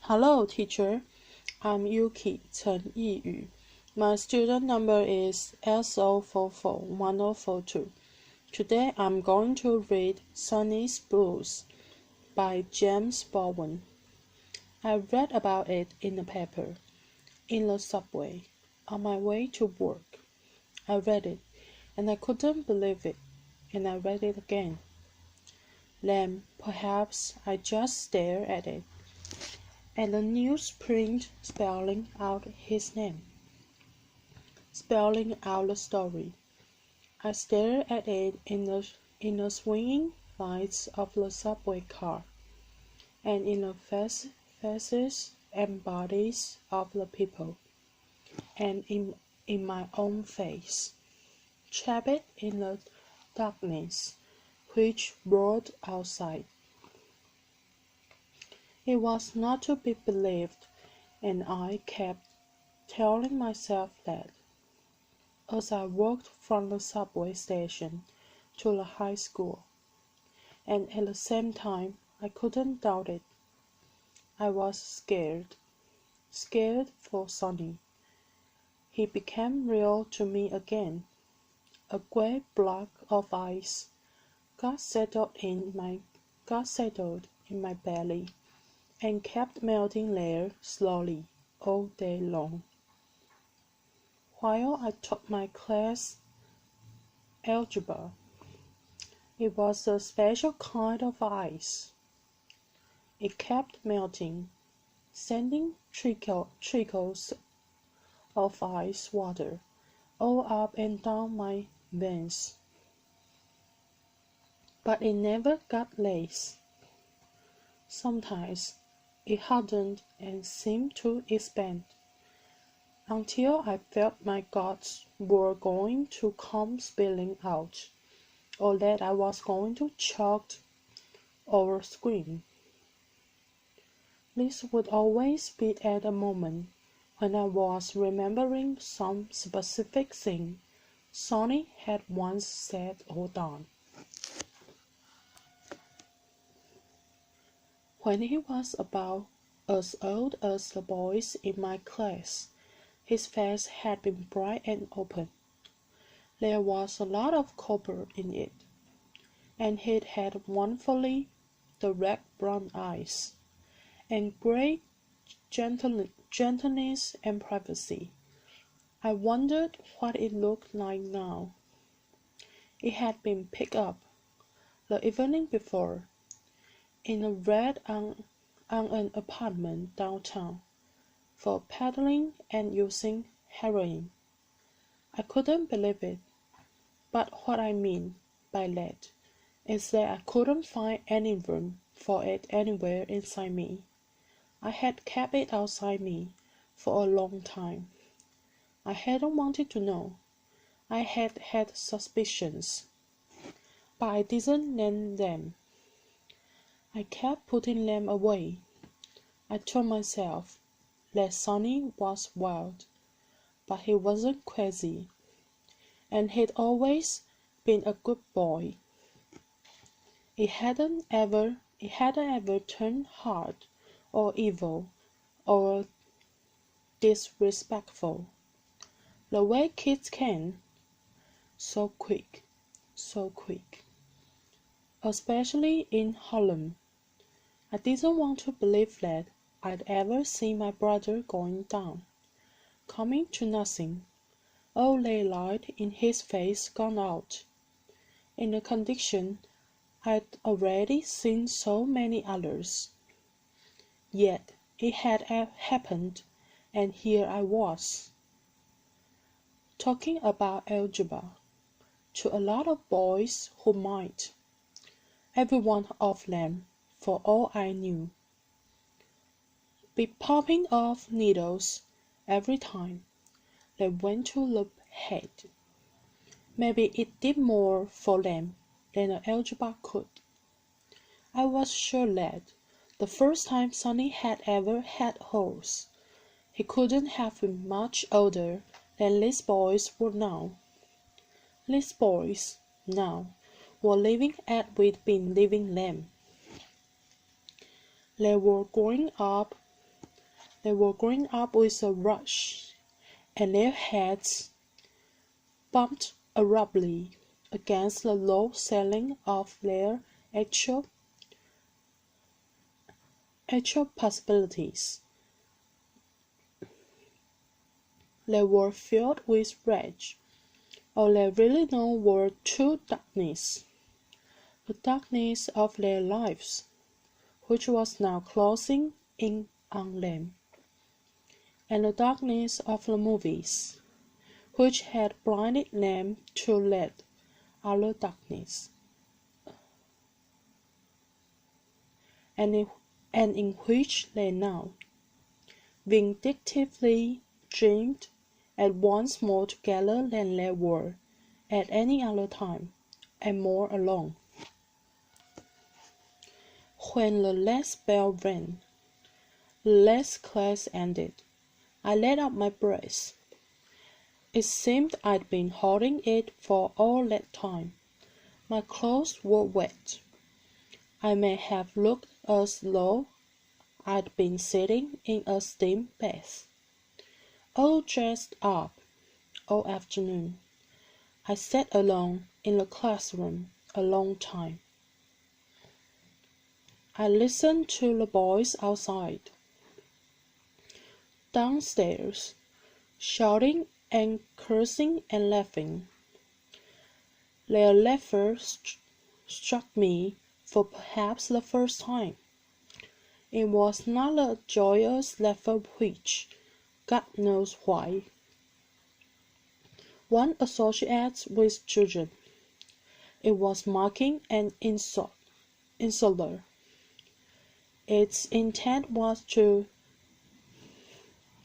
Hello, teacher. I'm Yuki Chen Yiyu. My student number is S0441042. Today I'm going to read Sonny's Blues by James Baldwin. I read about it in the paper, in the subway, on my way to work. I read it, and I couldn't believe it, and I read it again. Then perhaps I just stared at it, and the newsprint spelling out his name, spelling out the story. I stared at it in the swinging lights of the subway car, and in the faces and bodies of the people, and in my own face, trapped in the darkness which roared outside. It was not to be believed, and I kept telling myself that, as I walked from the subway station to the high school, and at the same time I couldn't doubt it. I was scared for Sonny. He became real to me again. A great block of ice got settled in my belly, and kept melting there slowly all day long. While I took my class algebra, it was a special kind of ice. It kept melting, sending trickles of ice water all up and down my veins. But it never got lace. Sometimes it hardened and seemed to expand, until I felt my guts were going to come spilling out, or that I was going to choke or scream. This would always be at a moment when I was remembering some specific thing Sonny had once said or done. When he was about as old as the boys in my class, his face had been bright and open. There was a lot of copper in it, and he had wonderfully direct brown eyes, and great gentleness and privacy. I wondered what it looked like now. It had been picked up the evening before in a raid on an apartment downtown for peddling and using heroin. I couldn't believe it, but what I mean by that is that I couldn't find any room for it anywhere inside me. I had kept it outside me for a long time. I hadn't wanted to know. I had had suspicions, but I didn't name them. I kept putting them away. I told myself that Sonny was wild, but he wasn't crazy, and he'd always been a good boy. It hadn't ever turned hard or evil or disrespectful, the way kids can, so quick, especially in Harlem. I didn't want to believe that I'd ever see my brother going down, coming to nothing, all the light in his face gone out, in a condition I'd already seen so many others. Yet it had happened, and here I was, talking about algebra to a lot of boys who might, every one of them, for all I knew, be popping off needles every time they went to the head. Maybe it did more for them than an algebra could. I was sure that the first time Sonny had ever had holes, he couldn't have been much older than these boys were now. These boys now were living as we'd been leaving them. They were growing up They were growing up with a rush, and their heads bumped abruptly against the low ceiling of their actual possibilities. They were filled with rage. All they really knew were two darknesses: the darkness of their lives, which was now closing in on them, and the darkness of the movies, which had blinded them to that other darkness, and in which they now vindictively dreamed at once more together than they were at any other time, and more alone. When the last bell rang, the last class ended, I let out my breath. It seemed I'd been holding it for all that time. My clothes were wet. I may have looked as though I'd been sitting in a steam bath. All dressed up, all afternoon. I sat alone in the classroom a long time. I listened to the boys outside, downstairs, shouting and cursing and laughing. Their laughter struck me for perhaps the first time. It was not the joyous laughter which, God knows why, one associates with children. It was mocking and insular. Its intent was to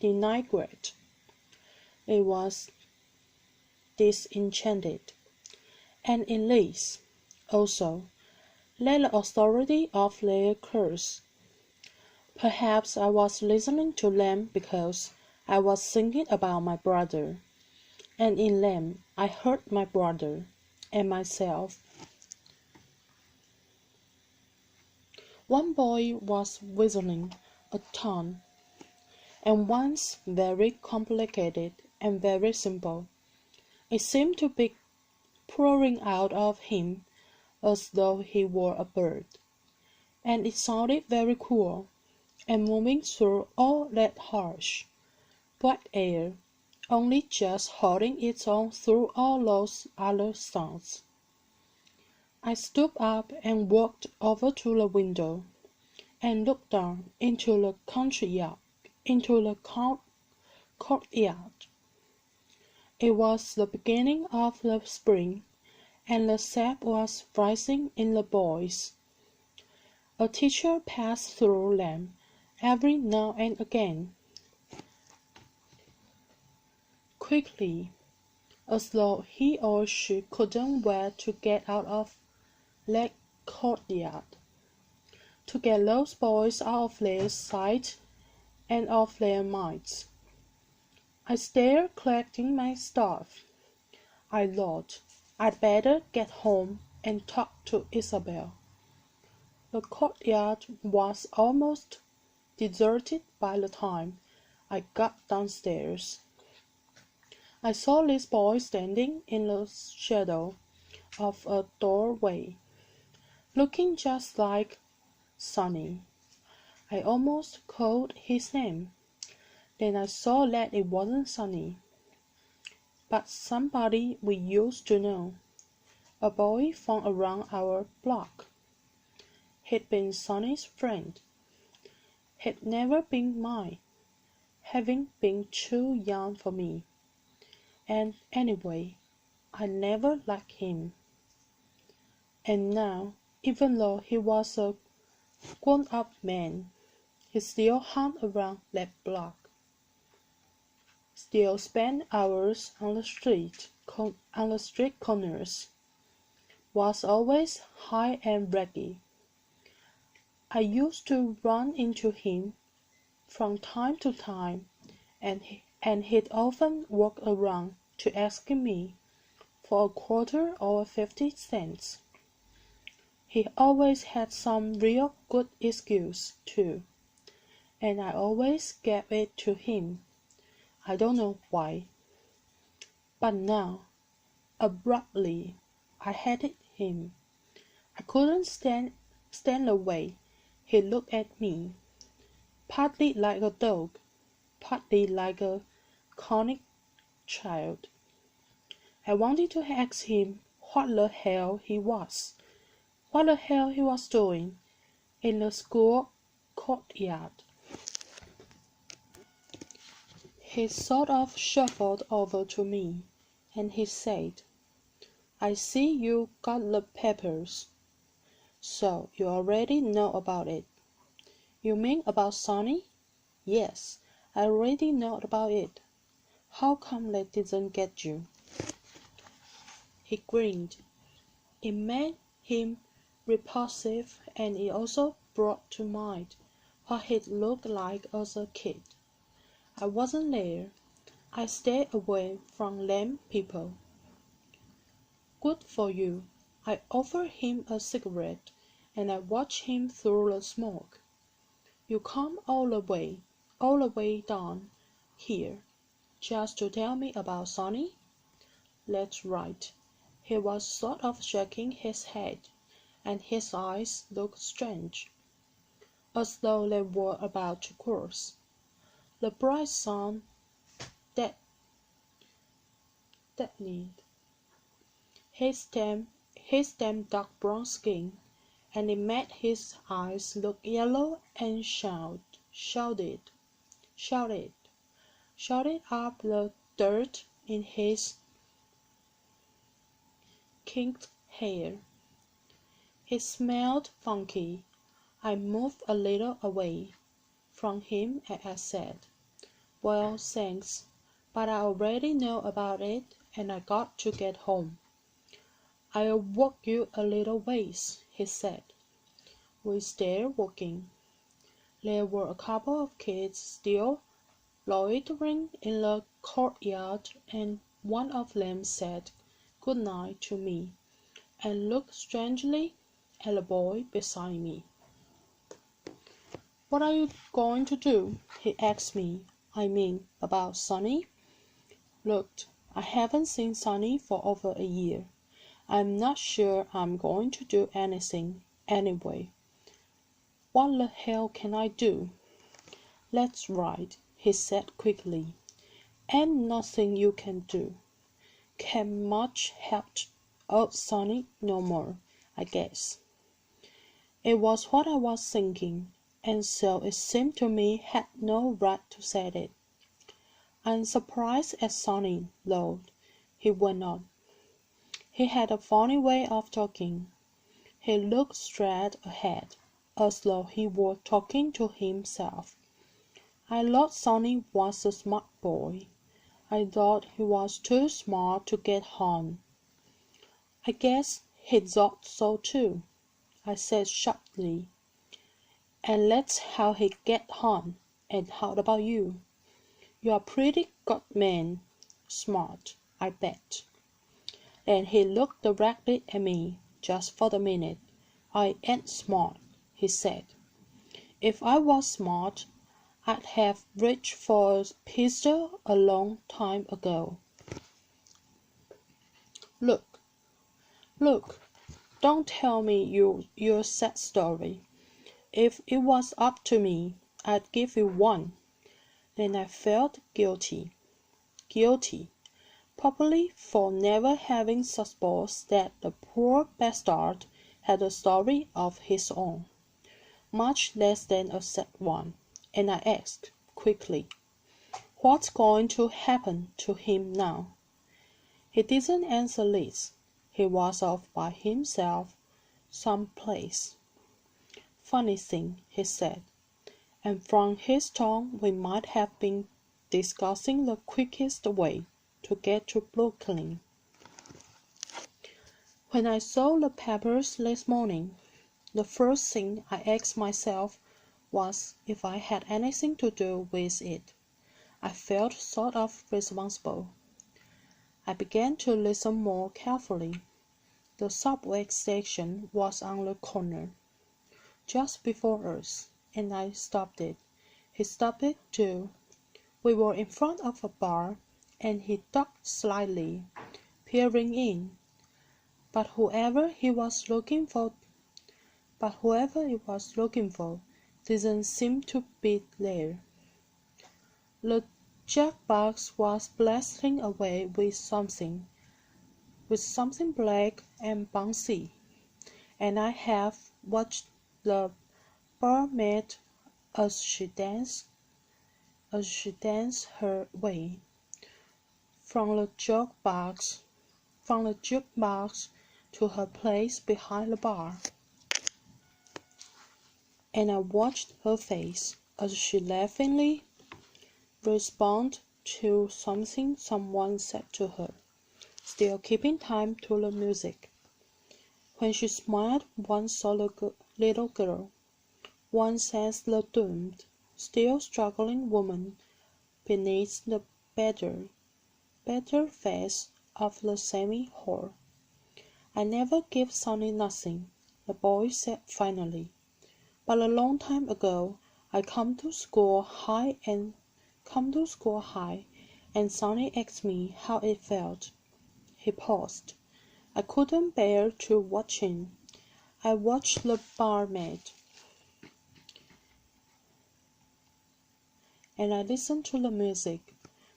denigrate. It was disenchanted, and in this, also, lay the authority of their curse. Perhaps I was listening to them because I was thinking about my brother, and in them I heard my brother and myself. One boy was whistling a tune, and once very complicated and very simple. It seemed to be pouring out of him as though he were a bird, and it sounded very cool, and moving through all that harsh, black air, only just holding its own through all those other sounds. I stood up and walked over to the window, and looked down into the courtyard. It was the beginning of the spring, and the sap was rising in the boys. A teacher passed through them every now and again, quickly, as though he or she couldn't wait to get out of that courtyard, to get those boys out of their sight and of their minds. I stared, collecting my stuff. I thought I'd better get home and talk to Isabel. The courtyard was almost deserted by the time I got downstairs. I saw this boy standing in the shadow of a doorway, looking just like Sonny. I almost called his name. Then I saw that it wasn't Sonny, but somebody we used to know, a boy from around our block. He'd been Sonny's friend. He'd never been mine, having been too young for me. And anyway, I never liked him. And now, even though he was a grown-up man, he still hung around that block, still spent hours on the street corners, was always high and raggy. I used to run into him from time to time, and he'd often walk around to ask me for a quarter or 50 cents. He always had some real good excuse, too, and I always gave it to him. I don't know why. But now, abruptly, I hated him. I couldn't stand the way he looked at me, partly like a dog, partly like a conic child. I wanted to ask him what the hell he was doing in the school courtyard. He sort of shuffled over to me, and he said, "I see you got the papers, so you already know about it." "You mean about Sonny?" "Yes, I already know about it. How come they didn't get you?" He grinned. It made him repulsive, and it also brought to mind what he'd looked like as a kid. I wasn't there. I stayed away from them people. "Good for you." I offered him a cigarette, and I watched him through the smoke. "You come all the way down here, just to tell me about Sonny?" "That's right." He was sort of shaking his head, and his eyes looked strange, as though they were about to cross. The bright sun deadened his damp dark brown skin, and it made his eyes look yellow, and shouted up the dirt in his kinked hair. He smelled funky. I moved a little away from him and I said, "Well, thanks, but I already know about it, and I got to get home." "I'll walk you a little ways," he said. We started walking. There were a couple of kids still loitering in the courtyard, and one of them said good night to me and looked strangely at the boy beside me. "What are you going to do?" he asked me. "I mean, about Sonny?" "Look, I haven't seen Sonny for over a year. I'm not sure I'm going to do anything anyway. What the hell can I do?" "That's right," he said quickly. "Ain't nothing you can do. Can't much help old Sonny no more, I guess." It was what I was thinking, and so it seemed to me had no right to say it. "I'm surprised at Sonny, though," he went on. He had a funny way of talking. He looked straight ahead, as though he were talking to himself. "I thought Sonny was a smart boy. I thought he was too smart to get hung." "I guess he thought so too," I said sharply. "And that's how he get hung. And how about you? You're a pretty good man. Smart, I bet." Then he looked directly at me, just for the minute. "I ain't smart," he said. "If I was smart, I'd have reached for a pistol a long time ago. Look, don't tell me your sad story. If it was up to me, I'd give you one." Then I felt guilty, probably for never having supposed that the poor bastard had a story of his own, much less than a sad one, and I asked, quickly, "What's going to happen to him now?" He didn't answer this. He was off by himself some place. "Funny thing," he said, and from his tone we might have been discussing the quickest way to get to Brooklyn. "When I saw the papers this morning, the first thing I asked myself was if I had anything to do with it. I felt sort of responsible." I began to listen more carefully. The subway station was on the corner, just before us, and I stopped it He stopped it too. We were in front of a bar, and he ducked slightly, peering in. But whoever he was looking for didn't seem to be there. The jukebox was blasting away with something black and bouncy, and I have watched the barmaid as she danced her way from the jukebox to her place behind the bar, and I watched her face as she laughingly responded to something someone said to her, still keeping time to the music. When she smiled, one saw the little girl, one sensed the doomed, still struggling woman beneath the battered face of the semi-whore. "I never give Sonny nothing," the boy said finally. "But a long time ago I come to school high, and Sonny asked me how it felt." He paused. I couldn't bear to watch him. I watched the barmaid, and I listened to the music,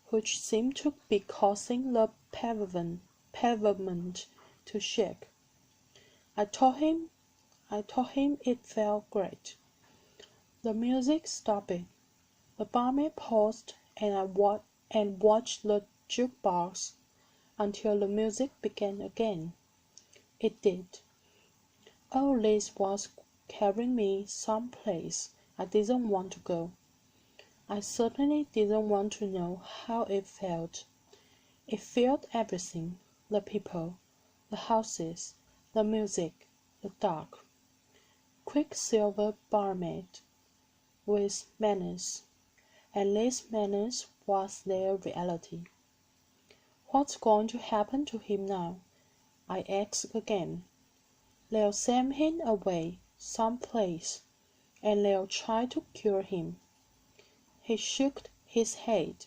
which seemed to be causing the pavement to shake. I told him it felt great. The music stopped. The barmaid paused, and I watched the jukebox until the music began again. It did. Oh, Liz was carrying me some place I didn't want to go. I certainly didn't want to know how it felt. It felt everything: the people, the houses, the music, the dark. Quicksilver barmaid with manners, and Liz Manners was their reality. "What's going to happen to him now?" I asked again. "They'll send him away some place, and they'll try to cure him." He shook his head.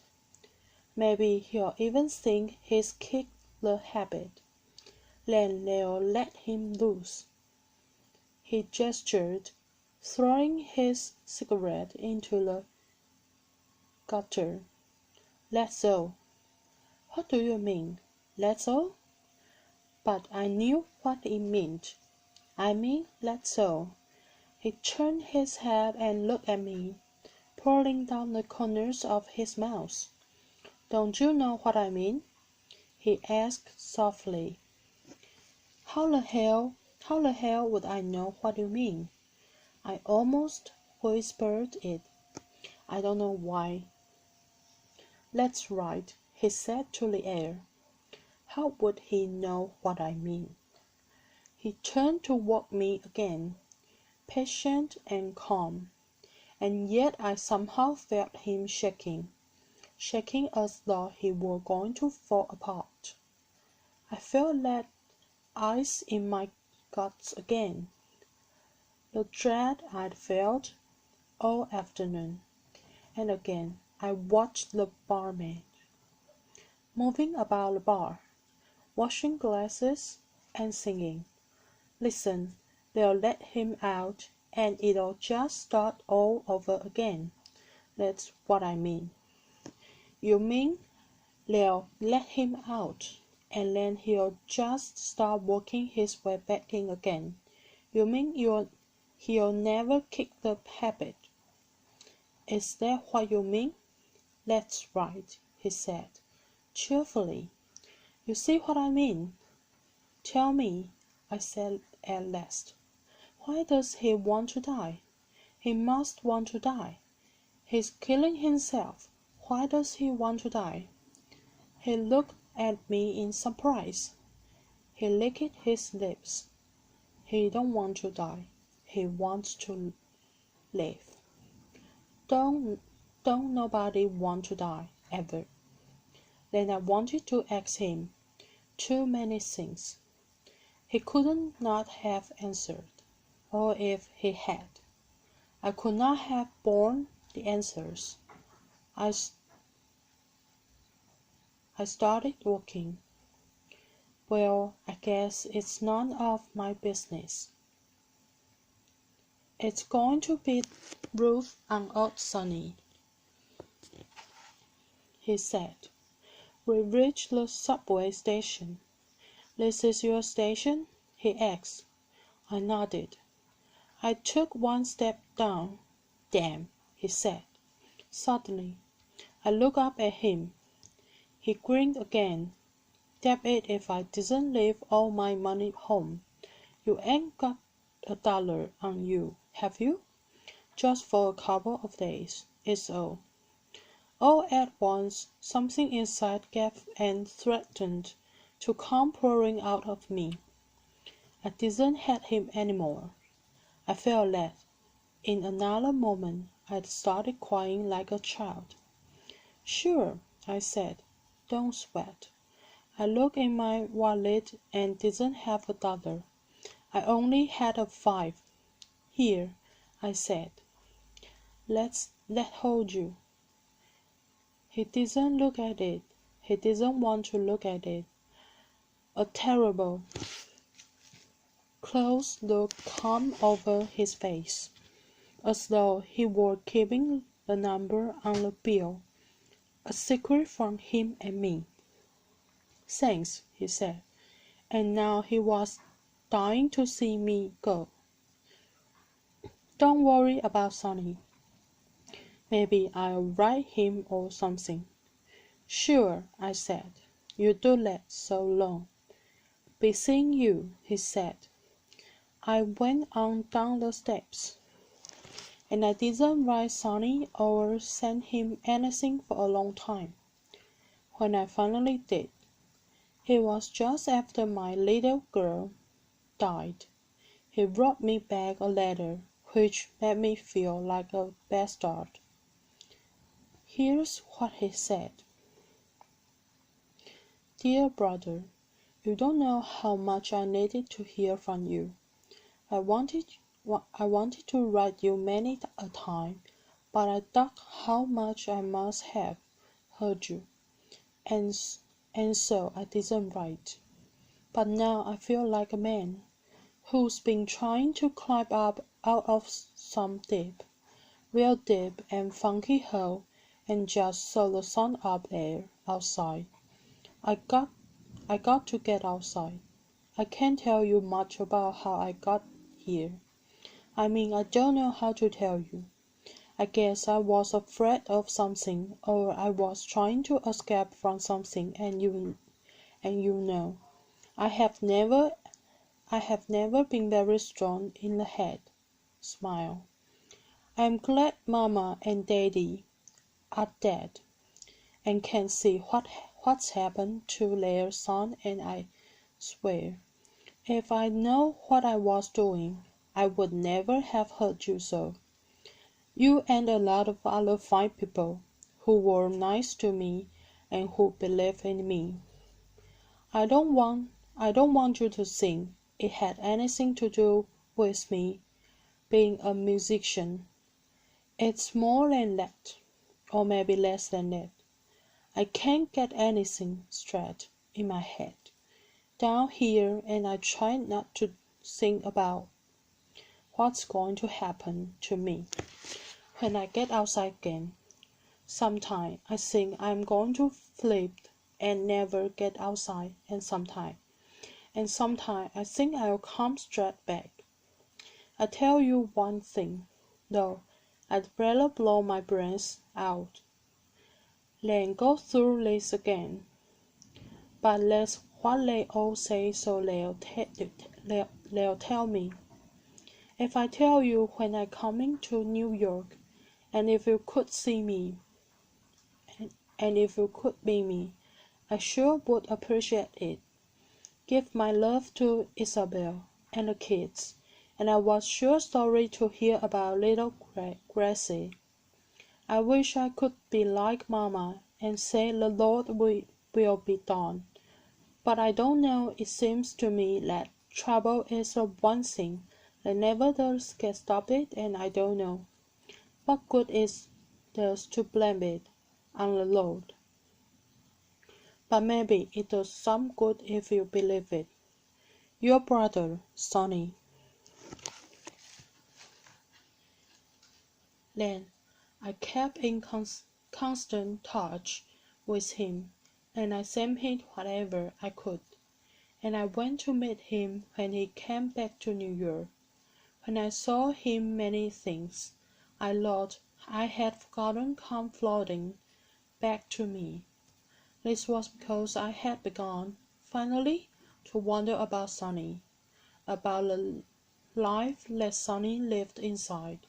"Maybe he'll even think he's kicked the habit. Then they'll let him loose." He gestured, throwing his cigarette into the gutter. "That's all." "What do you mean, that's all?" But I knew what it meant. "I mean, that's all." He turned his head and looked at me, pulling down the corners of his mouth. "Don't you know what I mean?" he asked softly. How the hell would I know what you mean?" I almost whispered it. I don't know why. "That's right," he said to the air. "How would he know what I mean?" He turned toward me again, patient and calm, and yet I somehow felt him shaking as though he were going to fall apart. I felt that ice in my guts again, the dread I'd felt all afternoon, and again I watched the barmaid, moving about the bar, washing glasses and singing. "Listen, they'll let him out, and it'll just start all over again. That's what I mean." "You mean they'll let him out, and then he'll just start working his way back in again? You mean he'll never kick the habit? Is that what you mean?" "That's right," he said, cheerfully. "You see what I mean?" "Tell me," I said at last. "Why does he want to die? He must want to die. He's killing himself. Why does he want to die?" He looked at me in surprise. He licked his lips. "He don't want to die. He wants to live." Don't nobody want to die, ever." Then I wanted to ask him too many things. He could not have answered, or if he had, I could not have borne the answers. I started walking. Well, I guess it's none of my business. It's going to be rough and out, Sonny, he said. We reached the subway station. This is your station? He asked. I nodded. I took one step down. Damn, he said. Suddenly, I looked up at him. He grinned again. Damn it if I didn't leave all my money home. You ain't got $1 on you, have you? Just for a couple of days, is all. All at once, something inside gave and threatened to come pouring out of me. I didn't hate him anymore. I felt that, in another moment, I'd started crying like a child. Sure, I said. Don't sweat. I looked in my wallet and didn't have $1. I only had a 5. Here, I said. Let hold you. He didn't look at it. He didn't want to look at it. A terrible, close look came over his face, as though he were keeping the number on the bill, a secret from him and me. Thanks, he said, and now he was dying to see me go. Don't worry about Sonny. Maybe I'll write him or something. Sure, I said. You do that so long. Be seeing you, he said. I went on down the steps, and I didn't write Sonny or send him anything for a long time. When I finally did, it was just after my little girl died. He wrote me back a letter which made me feel like a bastard. Here's what he said. Dear brother, you don't know how much I needed to hear from you. I wanted to write you many a time, but I thought how much I must have heard you, and so I didn't write. But now I feel like a man who's been trying to climb up out of some deep, real deep and funky hole, and just saw the sun up there outside. I got to get outside. I can't tell you much about how I got here. I mean, I don't know how to tell you. I guess I was afraid of something, or I was trying to escape from something, and you know, I have never been very strong in the head. Smile. I'm glad Mama and Daddy are dead, and can see what's happened to their son, and I swear, if I know what I was doing, I would never have hurt you so. You and a lot of other fine people who were nice to me and who believe in me. I don't want you to think it had anything to do with me being a musician. It's more than that, or maybe less than that. I can't get anything straight in my head down here, and I try not to think about what's going to happen to me when I get outside again. Sometimes I think I'm going to flip and never get outside, and sometimes I think I'll come straight back. I tell you one thing, though, I'd rather blow my brains out than go through this again. But that's what they all say, so they'll tell me. If I tell you when I'm coming to New York, and if you could see me, and if you could be me, I sure would appreciate it. Give my love to Isabel and the kids, and I was sure sorry to hear about little Gracie. I wish I could be like Mama and say the Lord will be done. But I don't know, it seems to me that trouble is the one thing that never does get stopped, and I don't know. What good is does to blame it on the Lord. But maybe it does some good if you believe it. Your brother, Sonny. Then I kept in constant touch with him, and I sent him whatever I could, and I went to meet him when he came back to New York. When I saw him many things I thought I had forgotten come flooding back to me. This was because I had begun, finally, to wonder about Sonny, about the life that Sonny lived inside.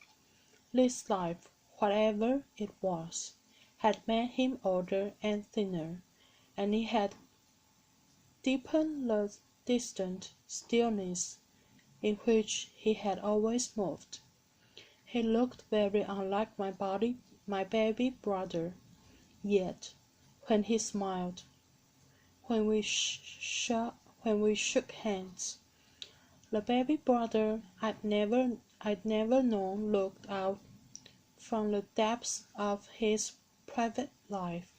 This life, whatever it was, had made him older and thinner, and it had deepened the distant stillness in which he had always moved. He looked very unlike my baby brother, yet when he smiled, when we shook hands, the baby brother I'd never known looked out from the depths of his private life,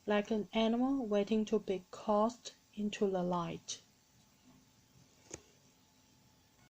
like an animal waiting to be cast into the light.